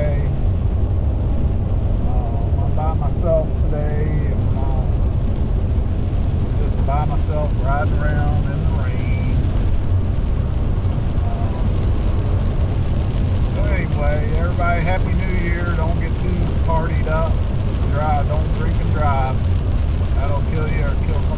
today. I'm by myself today. I'm just by myself riding around in the rain. So anyway, everybody, Happy New Year. Don't get too partied up. Don't drink and drive. That'll kill you or kill somebody.